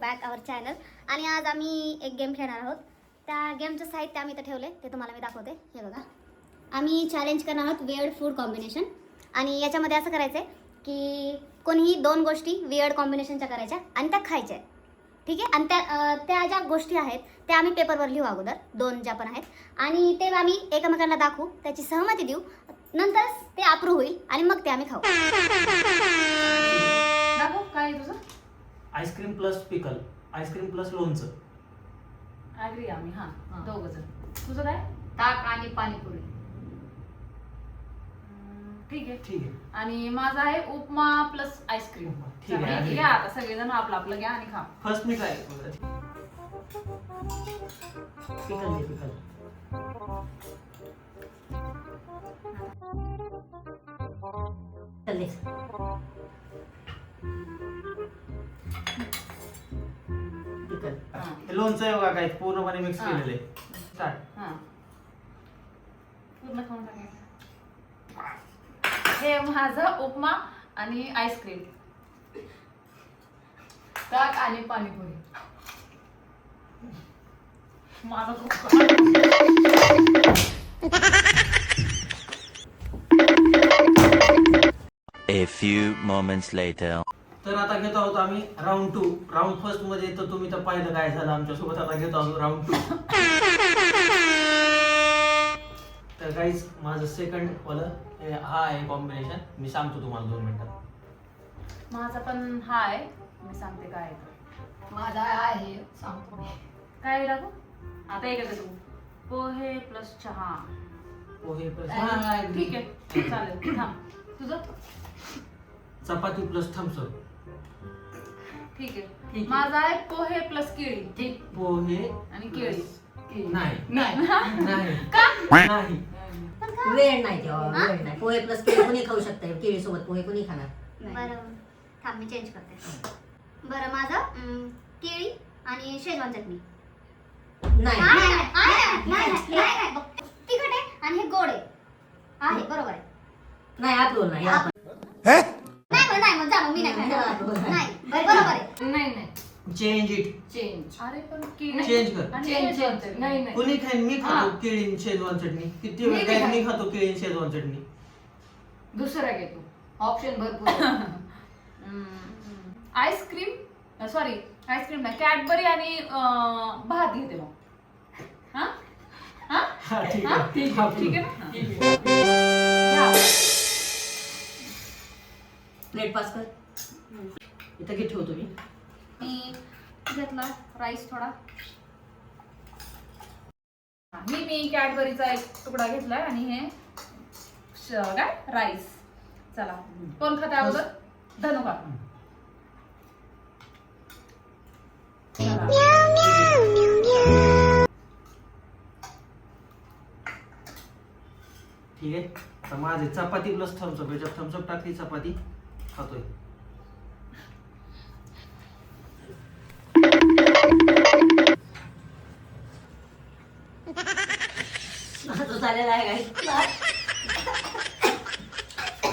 Back आवर channel. आणि आज आम्ही एक गेम खेळणार आहोत. त्या गेमचं साहित्य आम्ही इथं ठेवले, ते तुम्हाला मी दाखवते. हे बघा, आम्ही चॅलेंज करणार आहोत वियर्ड फूड कॉम्बिनेशन. आणि याच्यामध्ये असं करायचं आहे की कोणीही दोन गोष्टी वियर्ड कॉम्बिनेशनच्या करायच्या आणि त्या खायच्या आहेत, ठीक आहे. आणि त्या ज्या गोष्टी आहेत त्या आम्ही पेपरवर लिहू अगोदर, दोन ज्या पण आहेत, आणि ते आम्ही एकमेकांना दाखवू, त्याची सहमती देऊ, नंतरच ते अप्रूव्ह होईल आणि मग ते आम्ही खाऊ. दाखव काय आहे तुझं. आईस्क्रीम प्लस पिकल, आईस्क्रीम प्लस लोणचं. ॲग्री आम्ही दोघं जण. तुझं काय. ताक आणि पाणीपुरी. ठीक आहे. ठीक आहे. आणि माझा आहे उपमा प्लस आईस्क्रीम. ठीक आहे. घ्या आता सगळेजण आपलं आपलं घ्या आणि खा. फर्स्ट मी काय पिकल दे, पिकल. चल दे. पिकल. हे लोणचं आहे बघा, काय पूर्णपणे मिक्स केलेलं आहे. स्टार्ट. पूर्ण खाऊन टाकायचं. हे माझं उपमा आणि आईस्क्रीम. ताक आणि पाणीपुरी. माझं खूप A few moments later. तर आता घेतो आहोत आम्ही राऊंड 2. राऊंड फर्स्ट मध्ये तर तुम्ही तर पाहिलं काय झालं आमच्या सोबत. आता घेतो आहोत राऊंड 2. तर गाईज माझं सेकंड वालं हा आहे कॉम्बिनेशन. मी सांगतो तुम्हाला 2 मिनिटात. माझा पण हा आहे. मी सांगते काय आहे तर. माझा आहे सांगतो मी. काय टाकू आता. एक तू पोहे प्लस चहा. पोहे प्लस ठीक आहे चालेल. थांब तुझं. चपाती प्लस थम्सअप. ठीक आहे. आहे. माझा आहे पोहे प्लस केळी. ठीक. पोहे आणि केळी. नाही नाही. नाही का नाही. वेळ नाही तेव्हा, वेळ नाही. पोहे प्लस केळी कोणी खाऊ शकते. केळी सोबत पोहे कोणी खाणार. बरं, थांब मी चेंज करते. बरं, माझं केळी आणि शेजवान चटणी. नाही. तिखट आहे आणि हे गोड आहे. बरोबर आहे. नाही अप्रूव्हल नाही. नाही मग जा, मग मी नाही खाणार. नाही, बरोबर आहे. नाही नाही चेंज इट. चेंज. अरे पण केळी चेंज कर. आणि चेंज शेजवान चेंज. चटणी. नाही नाही. कोणी खाईन. मी खातो केळी आणि शेजवान चटणी. किती वेळ काय मी खातो केळी आणि शेजवान चटणी. दुसरा घे तू. ऑप्शन भरपूर. आईस्क्रीम सॉरी आईस्क्रीम नाही कॅडबरी आणि भात घेते मग. हा हा हा, ठीक हा? आहे. ठीक हा, आहे ठीक आहे ना. घ्या. प्लेट पास कर. इथं घे ठेवतो मी. मी घेतला राईस थोडा. मी कॅडबरीचा एक तुकडा घेतलाय आणि हे काय राईस. चला कोण खाते अगोदर. धनु का. ठीक आहे. तर माझे चपाती प्लस थम्सअप. याच्यात थम्सअप टाकली, चपाती खातोय. तो झालेला आहे गाईस.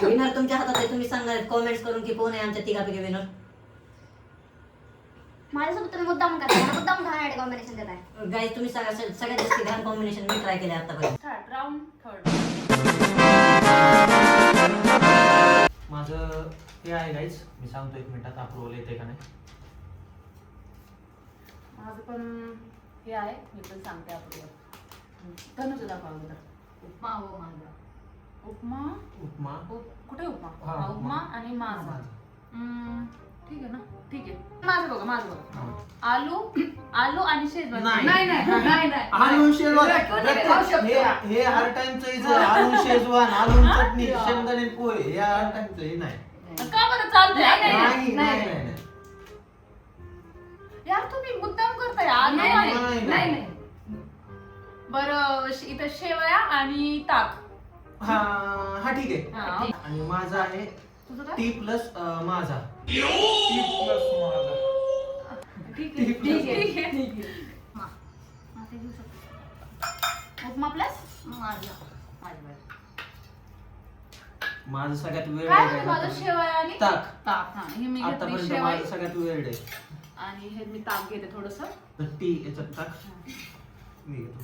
विनर तुमच्या हातात आहे. तुम्ही सांगा कमेंट्स करून की कोण आहे आमच्या तिघापैकी विनर. माझ्यासोबत तुम्ही मुद्दाम करता, मुद्दाम घाणेरडे कॉम्बिनेशन देताय. गाईस तुम्ही सांगा सगळ्यात जास्त घाण कॉम्बिनेशन मी ट्राय केले आतापर्यंत. Third round third. माझं हे आहे गाईज. मी सांगतो 1 मिनिटात अप्रूव्हल येते का नाही. माझं पण हे आहे. मी पण सांगते आपल्याला. धनुचं दाखवा अगोदर. उपमा हो माझा. उपमा. उपमा. कुठे उपमा. हा, हा, उपमा उपमा. आणि माझा. माझा. ठीक आहे ना. ठीक आहे. माझं बघा माझं बघा. हा. आलू आणि शेजवान. नाही. नाही नाही नाही नाही. आलू शेजवान. खाऊ शकतो. हे हर टाइमचं इथं आलू शेजवान, आलू चटणी, शेंगदाणे पोहे. हे हर टाइमचं हे नाही. का बरं चालतंय. नाही नाही नाही. यार तुम्ही मुद्दाम करताय. आलू नाही, आणि- नाही, नाही नाही. नाही. बरं इथं शेवया आणि ताक. हा हा ठीक आहे. हा. आणि माझा आहे तुझं काय. टी प्लस माझा. ठीक आहे ठीक आहे ठीक आहे. आता घेऊ शकतो. उपमा प्लस माझा. माझं सगळ्यात वेळ काय म्हणजे माझं शेवया आणि ताक. ताक. हा हे मी घेतली आतापर्यंत शेवया. माझं सगळ्यात वेळ आहे. आणि हे मी ताक घेते थोडस. तर टी याच्यात टाक. मी घेतो.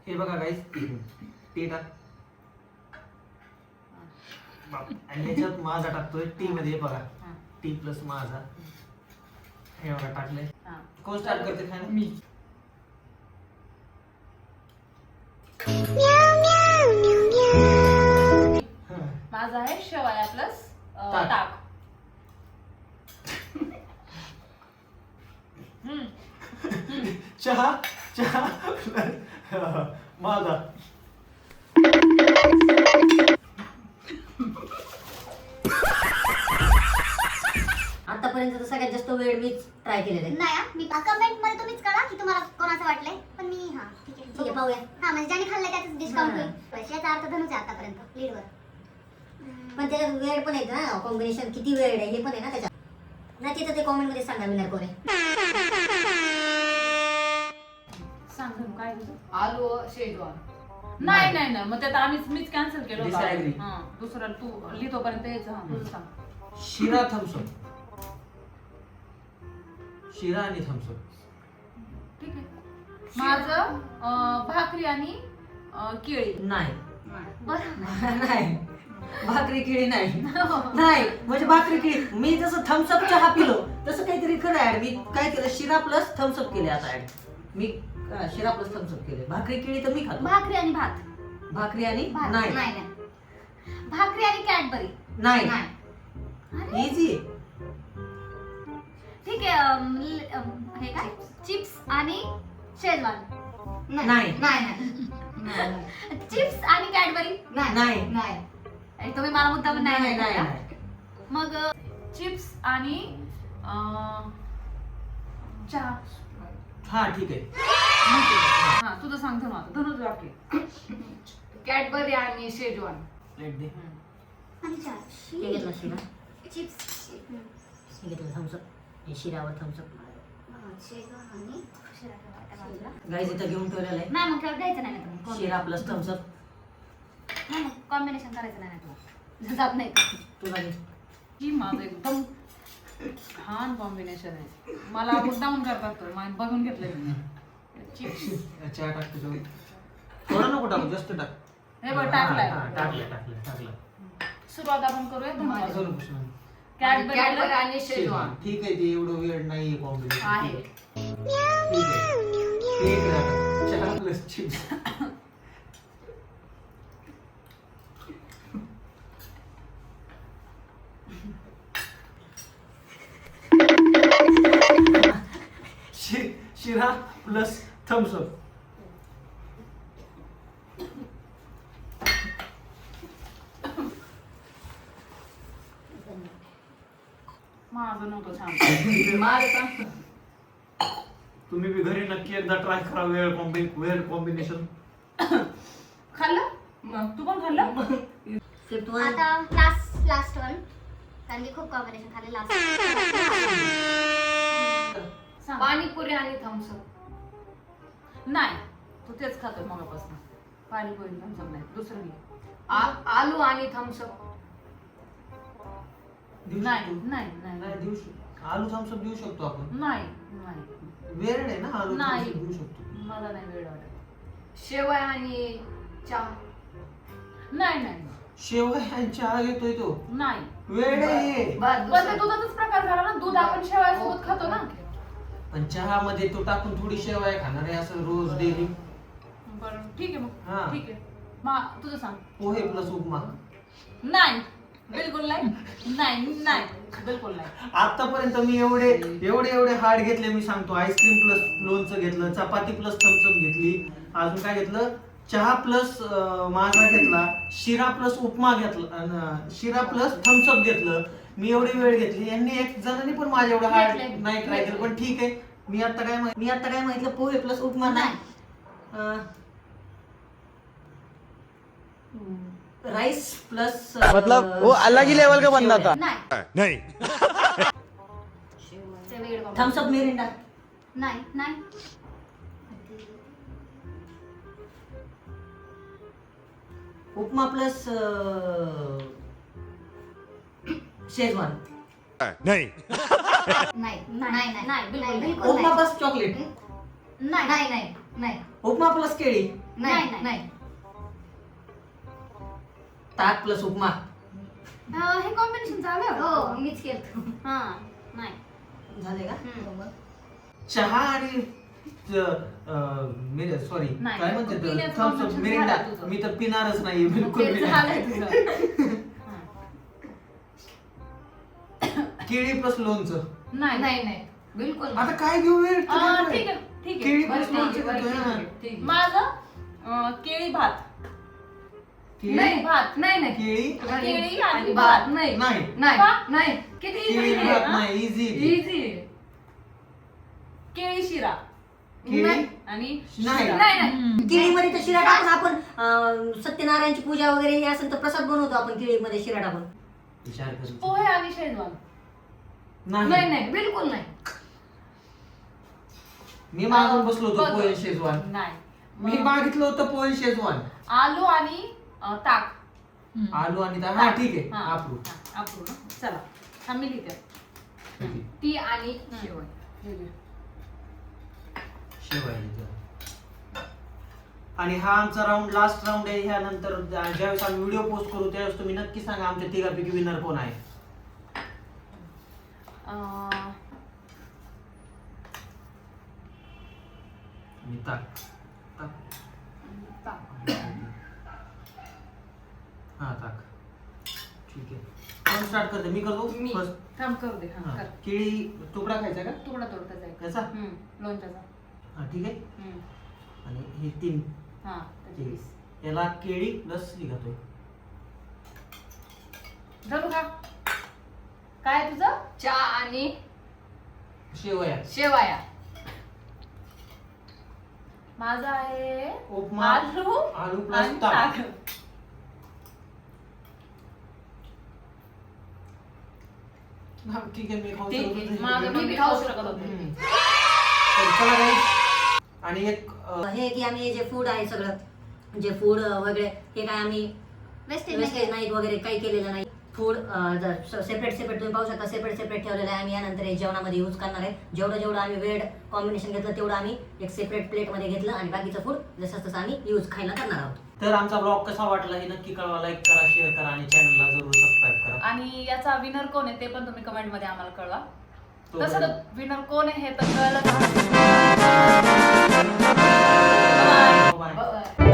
हे बघा गाईस, टी टाक. आणि याच्यात माझा टाकतोय टी मध्ये. हे बघा, टी प्लस माझा. हे बघा टाकले. कोण स्टार्ट करते खायला? मी. माझा आहे शेवया प्लस ताक. ताक. चहा माझा. आतापर्यंत तर सगळ्यात जास्त वेळ मीच ट्राय केलेला आहे. नाही हा, मी कमेंट मध्ये तुम्हीच कळा की तुम्हाला कोणाचं वाटलंय. पण मी हा ठीक आहे पाहूया. हा म्हणजे ज्याने खाल्लंय त्याचं डिस्काउंट होईल. याचा अर्थ धनुच आहे आतापर्यंत लीडवर. पण त्याच्यात वेळ पण आहे ना, कॉम्बिनेशन किती वेळ आहे हे पण आहे ना त्याच्यात. नाही तिथं ते कॉमेंट मध्ये सांगा विनर कोण आहे. सांग धनु, काय तुझं? आलू शेजवान. नाही नाही नाही, मग त्यात मीच कॅन्सल केलं होतं. Disagree. हा, दुसरं तू लिहितोपर्यंत यायचं. हा, तुझं सांग. शिरा थम्सअप. शिरा आणि थम्सअप. ठीक आहे. माझं भाकरी आणि केळी. नाही बरं. नाही, भाकरी केळी नाही. नाही म्हणजे भाकरी केळी. मी जसं थम्सअप चहा पिलो तसं काहीतरी खरं ऍड. मी काय केलं, शिरा प्लस थम्सअप केले आता ऍड. मी शिरा प्लस थम्सअप केले. भाकरी केळी तर मी खातो. भाकरी आणि भात. भाकरी आणि भात. नाही नाही. भाकरी आणि कॅडबरी. नाही. अरे, इझी. ठीक आहे. हे काय, चिप्स आणि शेजवान. नाही. चिप्स आणि कॅडबरी. नाही. आणि तुम्ही मला मुद्दा पण नाही नाही. म्हणता का? मग चिप्स आणि चहा. हा ठीक आहे. हा, तुझं सांग धनु आता. धनुच वाक्य. कॅडबरी आणि शेजवान. प्लेट दे. आणि चार. हे घेतलं शिरा, चिप्स. हे घेतलं थम्सअप. हे शिरावर थम्सअप. शेजवान आणि शिरा ठेवा त्या बाजूला. गाईज इथं घेऊन ठेवलेलं आहे. नाही मग खेळ द्यायचं नाही ना तुम्ही. शिरा प्लस थम्सअप. नाही मग कॉम्बिनेशन करायचं नाही ना तुला. जात नाही का? तुला घे. ही माझं एकदम छान कॉम्बिनेशन आहे. मला मुद्दामून करतात तर बघून घेतलंय मी. चिप्स. चहा टाक त्याच्यावर. थोडं नको टाकू, जास्त टाक. हे बघ टाकलाय. हा, टाकलं. सुरुवात आपण करूया धन्यवाद. अजून प्रश्न. कॅडबरी आणि शेजवान. ठीक आहे, ते एवढं वेळ नाहीये कॉम्बिनेशन. आहे. ठीक आहे. ते एक राहतं. चहा प्लस चिप्स. शिरा प्लस थम्सअप. माझं नव्हतं छान. माझं तुम्ही बी घरी नक्की एकदा ट्राय करा वेळ कॉम्बिनेशन. खाल्लं मग तू पण खाल्लं. Fifth one. आता लास्ट वन. कारण मी खूप कॉम्बिनेशन खाल्ले लास्ट. सांग. पाणीपुरी आणि थम्सअप. नाही, तू तेच खातोय मगापासून. पाणीपुरी थम्सअप नाही, दुसरं घे. आलू आणि थम्सअप. नाही नाही नाही नाही देऊ शकतो. आलू थम्सअप देऊ शकतो आपण. नाही नाही, वेळ आहे ना, आलू नाही. थम्सअप देऊ शकतो. मला नाही वेळ वाटत. शेवया आणि चहा. नाही नाही शेवया आणि चहा घेतोय तो. नाही. वेळ आहे. बस पण ते दुधाचाच प्रकार झाला ना. दूध आपण शेवयासोबत खातो ना. पण चहा मध्ये तो टाकून थोडी शेवया खाणार आहे असं रोज डेली. बरं ठीक आहे हा. मग. ठीक आहे. तुझं सांग. पोहे प्लस उपमा. नाही, बिलकुल नाही. नाही बिलकुल नाही. आतापर्यंत मी एवढे हार्ड घेतले. मी सांगतो, आईस्क्रीम प्लस लोणचं घेतलं, चपाती प्लस थम्सअप घेतली, अजून काय घेतलं, चहा प्लस माझा घेतला, शिरा प्लस उपमा घेतला, शिरा प्लस थम्सअप घेतलं. मी एवढी वेळ घेतली. यांनी एक जणांनी पण माझ्या एवढं हार्ड घेतलंय. नाही ट्राय केलं. पण ठीक आहे. मी आता काय माहितलं, पोहे प्लस उपमा नाही. राईस प्लस मतलब वो अलग ही लेवल का बंदा था। नाही. ते वेगळं बघ. Thums Up Mirinda. नाही उपमा प्लस शेजवान. नाही नाही नाही बिलकुल उपमा प्लस चॉकलेट, नाही नाही नाही नाही उपमा प्लस केळी, नाही नाही ताक प्लस उपमा, हे कॉम्बिनेशन झालं हो मीच केलं. हा नाही झाले का? चहा आणि सॉरी नाही. काय म्हणते पिण्याचं थम्स अप combination मिरिंडा झालं तुझं. मी तर पिणारच नाही बिलकुल ते बी नाही. झालंय तुझं. केळी प्लस लोणचं. नाही नाही नाही बिलकुल नाही. आता काय घेऊ वेळ ठीक आहे ठीक केळी आहे प्लस बरं, लोणचं ठीक आहे, घेतोय ना. ठीक आहे. माझं केळी भात नाही भात नाही नाही केळी केळी आणि आणि भात. भात नाही नाही. नाही का? नाही किती केळी easy आहे, भात हा? नाही इझी इझी केळी शिरा केळी आणि नाही. शिरा. नाही नाही केळीमध्ये तर शिरा टाकून आपण सत्यनारायणची पूजा वगैरे हे असेल तर प्रसाद बनवतो आपण केळीमध्ये शिरा टाकून. विचार कर. पोहे आणि शेजवान नाही नाही नाही बिलकुल नाही. मी मागून बसलो होतो बघ. पोहे शेजवान. नाही मी मागितलं होतं पोहे शेजवान. आलू आणि ताक आलू आणि हा ठीक आहे हा, आपू हा, अप्रू ना चला हा मी लिहिते ती आणि शेवट शेवाय. आणि हा आमचा राऊंड लास्ट राऊंड आहे. ह्यानंतर ज्यावेळेस आम्ही व्हिडिओ पोस्ट करू त्यावेळेस तुम्ही नक्की सांगा आमच्या तिघापैकी विनर कोण आहे. आणि ताक ताक ताक. हा ताक ठीक आहे. कोण स्टार्ट करते? मी करतो मी फर्स्ट. थांब करू दे हा कर केळी तुकडा खायचा का तुकडा तोडता जाईल त्याचा? लोणच्याचा हा ठीक आहे. हम्म. आणि हे 3 हा त्याची ठीक piece. आहे. याला केळी प्लस ही खातोय. धरू का काय आहे तुझं चहा आणि शेवया शेवाया. माझं आहे उपमा आलू आलू प्लस आणि ताक. ताक. हा, ठीक आहे मी खाऊ ठीक शकतो. आहे माझं मी मी बी खाऊ खाऊ शकत शकतो. होते हम्म. तर चला guys. आणि एक हे की आम्ही जे फूड आहे सगळं जे फूड वगैरे हे काय आम्ही वेस्टेज वेस्टेज नाही वगैरे काही केलेलं नाही. फूड सेपरेट तुम्ही पाहू शकता सेपरेट ठेवलेलं आहे. आम्ही यानंतर हे जेवणामध्ये यूज करणार आहे. जेवढं आम्ही वेळ कॉम्बिनेशन घेतलं तेवढं आम्ही एक सेपरेट प्लेटमध्ये घेतलं आणि बाकीचं फूड जसं तसं आम्ही यूज खायला करणार आहोत. तर आमचा ब्लॉग कसा वाटला हे नक्की कळवा. लाईक करा, शेअर करा आणि चॅनलला जरूर सबस्क्राईब करा. आणि याचा विनर कोण आहे ते पण तुम्ही कमेंट मध्ये आम्हाला कळवा. तो तसं तर विनर कोण आहे हे तर कळलं. बाय. Bye.